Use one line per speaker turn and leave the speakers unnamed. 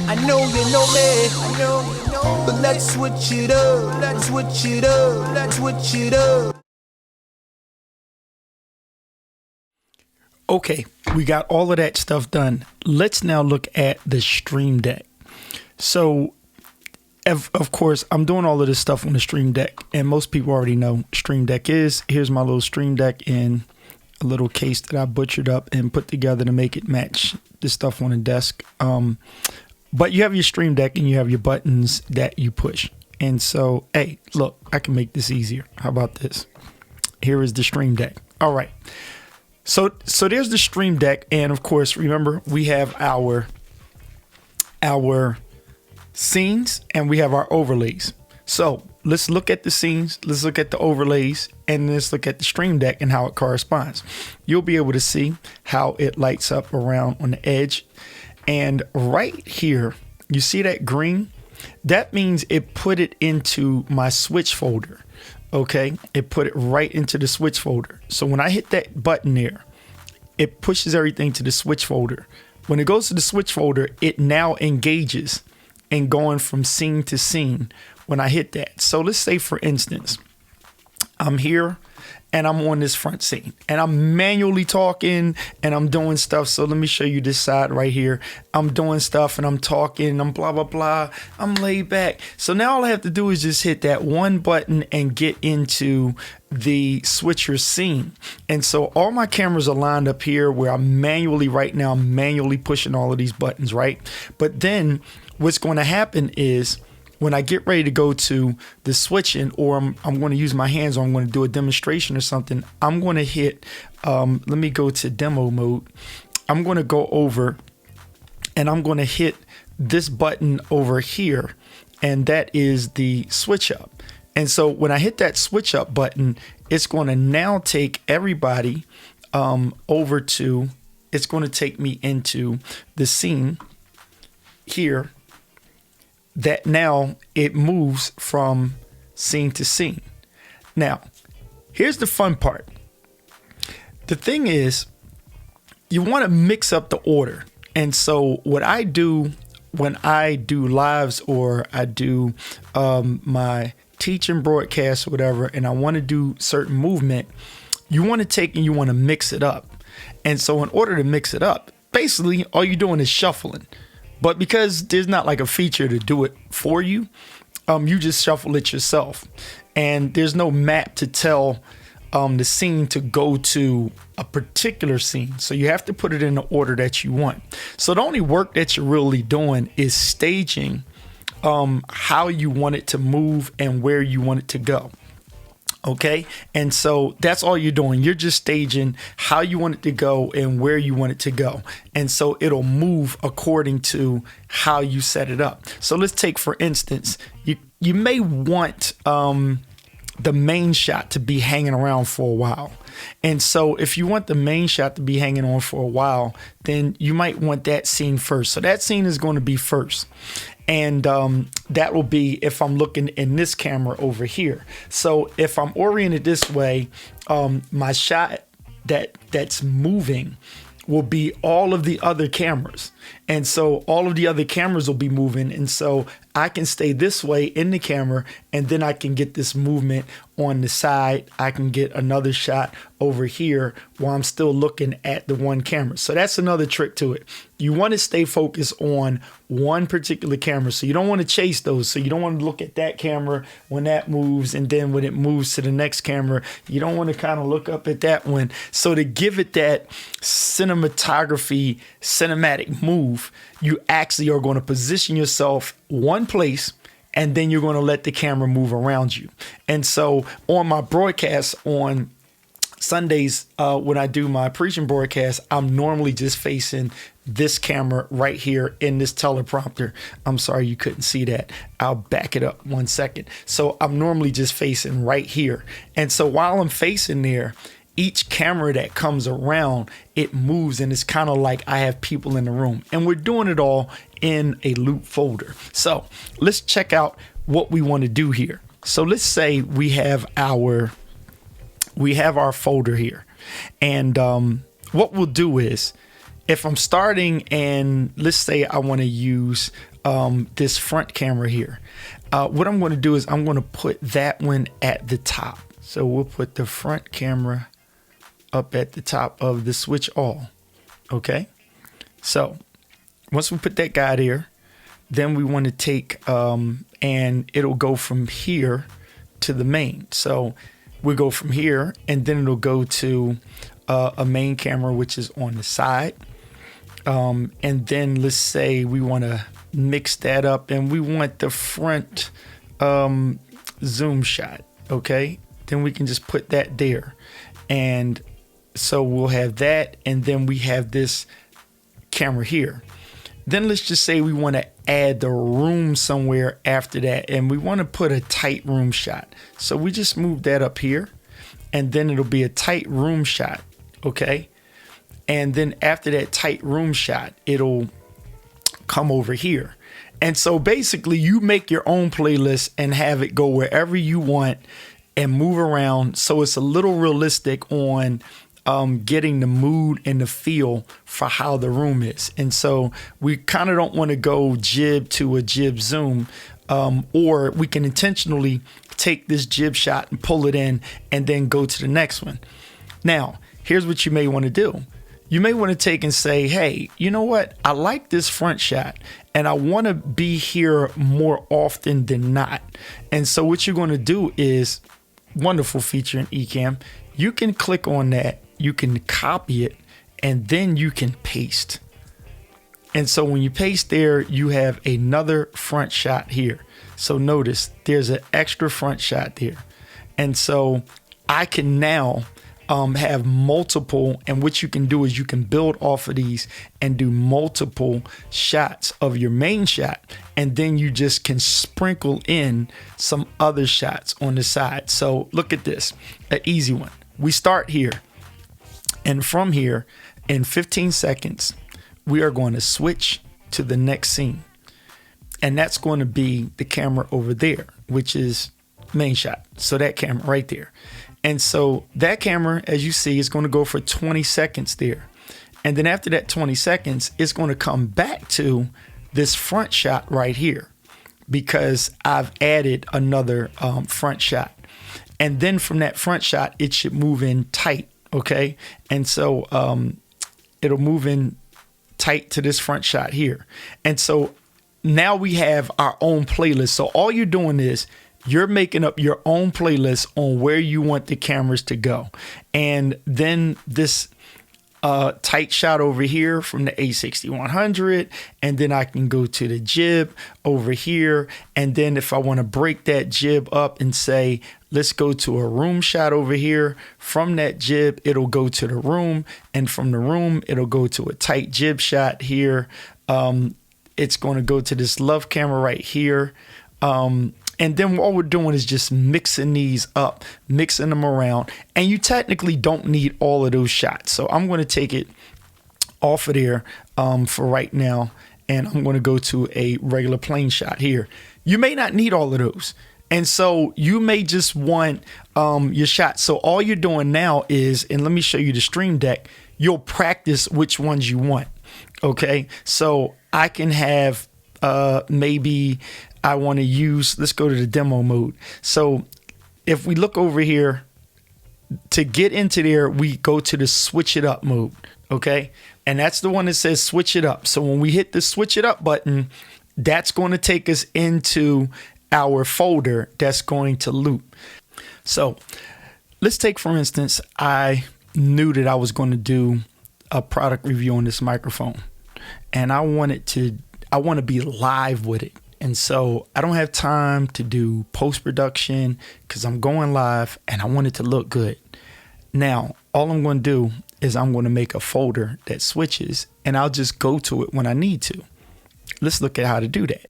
I know you know me, but let's switch it up, let's switch it up, let's switch it up.
Okay, we got all of that stuff done. Let's now look at the Streamdeck. So, of course, I'm doing all of this stuff on the Streamdeck, and most people already know Streamdeck is. Here's my little Streamdeck in a little case that I butchered up and put together to make it match the stuff on the desk. But you have your Streamdeck and you have your buttons that you push. And so, hey, look, I can make this easier. How about this? Here is the Streamdeck. All right. So there's the Streamdeck, and of course, remember we have our scenes and we have our overlays. So let's look at the scenes, let's look at the overlays, and let's look at the Streamdeck and how it corresponds. You'll be able to see how it lights up around on the edge. And right here, you see that green? That means it put it into my switch folder. Okay, it put it right into the switch folder. So when I hit that button there, it pushes everything to the switch folder. When it goes to the switch folder, it now engages and going from scene to scene when I hit that. So let's say, for instance, I'm here and I'm on this front scene and I'm manually talking and I'm doing stuff. So let me show you this side right here. I'm doing stuff and I'm talking, I'm blah, blah, blah. I'm laid back. So now all I have to do is just hit that one button and get into the switcher scene. And so all my cameras are lined up here where I'm manually pushing all of these buttons, right? But then what's going to happen is, when I get ready to go to the switching, or I'm going to use my hands, or I'm going to do a demonstration or something, I'm going to hit, let me go to demo mode. I'm going to go over and I'm going to hit this button over here, and that is the switch up. And so when I hit that switch up button, it's going to now take everybody over to, it's going to take me into the scene here, that now it moves from scene to scene. Now, here's the fun part. The thing is, you want to mix up the order. And so what I do when I do lives, or I do my teaching broadcast or whatever, and I want to do certain movement, you want to take and you want to mix it up. And so in order to mix it up, basically all you're doing is shuffling. But because there's not like a feature to do it for you, you just shuffle it yourself. And there's no map to tell the scene to go to a particular scene. So you have to put it in the order that you want. So the only work that you're really doing is staging how you want it to move and where you want it to go. Okay, and so that's all you're doing. You're just staging how you want it to go and where you want it to go. And so it'll move according to how you set it up. So let's take, for instance, you may want the main shot to be hanging around for a while. And so if you want the main shot to be hanging on for a while, then you might want that scene first. So that scene is going to be first. And that will be if I'm looking in this camera over here. So if I'm oriented this way, my shot that's moving will be all of the other cameras. And so all of the other cameras will be moving. And so I can stay this way in the camera, and then I can get this movement on the side. I can get another shot over here while I'm still looking at the one camera. So that's another trick to it. You want to stay focused on one particular camera. So you don't want to chase those. So you don't want to look at that camera when that moves, and then when it moves to the next camera, you don't want to kind of look up at that one. So to give it that cinematic move, you actually are going to position yourself one place, and then you're going to let the camera move around you. And so on my broadcast on Sundays, when I do my preaching broadcast, I'm normally just facing this camera right here in this teleprompter. I'm sorry you couldn't see that. I'll back it up 1 second. So I'm normally just facing right here. And so while I'm facing there, each camera that comes around, it moves, and it's kind of like I have people in the room, and we're doing it all in a loop folder. So let's check out what we want to do here. So let's say we have our folder here, and what we'll do is if I'm starting and let's say I want to use this front camera here, what I'm going to do is I'm going to put that one at the top. So we'll put the front camera up at the top of the switch all. Okay. So once we put that guy there, then we want to take and it'll go from here to the main. So we'll go from here and then it'll go to a main camera, which is on the side. And then let's say we want to mix that up and we want the front zoom shot. Okay. Then we can just put that there. And so we'll have that. And then we have this camera here. Then let's just say we want to add the room somewhere after that. And we want to put a tight room shot. So we just move that up here and then it'll be a tight room shot. Okay. And then after that tight room shot, it'll come over here. And so basically you make your own playlist and have it go wherever you want and move around. So it's a little realistic on getting the mood and the feel for how the room is. And so we kind of don't want to go jib to a jib zoom, or we can intentionally take this jib shot and pull it in and then go to the next one. Now, here's what you may want to do. You may want to take and say, hey, you know what? I like this front shot and I want to be here more often than not. And so what you're going to do is, wonderful feature in ECAMM, you can click on that, you can copy it, and then you can paste. And so when you paste there, you have another front shot here. So notice there's an extra front shot there. And so I can now have multiple, and what you can do is you can build off of these and do multiple shots of your main shot, and then you just can sprinkle in some other shots on the side. So look at this, an easy one. We start here, and from here in 15 seconds we are going to switch to the next scene, and that's going to be the camera over there, which is main shot. So that camera right there. And so that camera, as you see, is going to go for 20 seconds there. And then after that 20 seconds, it's going to come back to this front shot right here because I've added another front shot. And then from that front shot, it should move in tight. Okay. And so it'll move in tight to this front shot here. And so now we have our own playlist. So all you're doing is you're making up your own playlist on where you want the cameras to go. And then this tight shot over here from the A6100, and then I can go to the jib over here. And then if I want to break that jib up and say, let's go to a room shot over here, from that jib, it'll go to the room. And from the room, it'll go to a tight jib shot here. It's going to go to this love camera right here. And then all we're doing is just mixing these up, mixing them around. And you technically don't need all of those shots. So I'm going to take it off of there for right now. And I'm going to go to a regular plain shot here. You may not need all of those. And so you may just want your shot. So all you're doing now is, and let me show you the Streamdeck, you'll practice which ones you want. Okay, so I can have maybe I want to use, let's go to the demo mode. So if we look over here, to get into there, we go to the switch it up mode. Okay, and that's the one that says switch it up. So when we hit the switch it up button, that's going to take us into our folder that's going to loop. So let's take, for instance, I knew that I was going to do a product review on this microphone, and I want to be live with it. And so I don't have time to do post-production because I'm going live and I want it to look good. Now, all I'm going to do is I'm going to make a folder that switches, and I'll just go to it when I need to. Let's look at how to do that.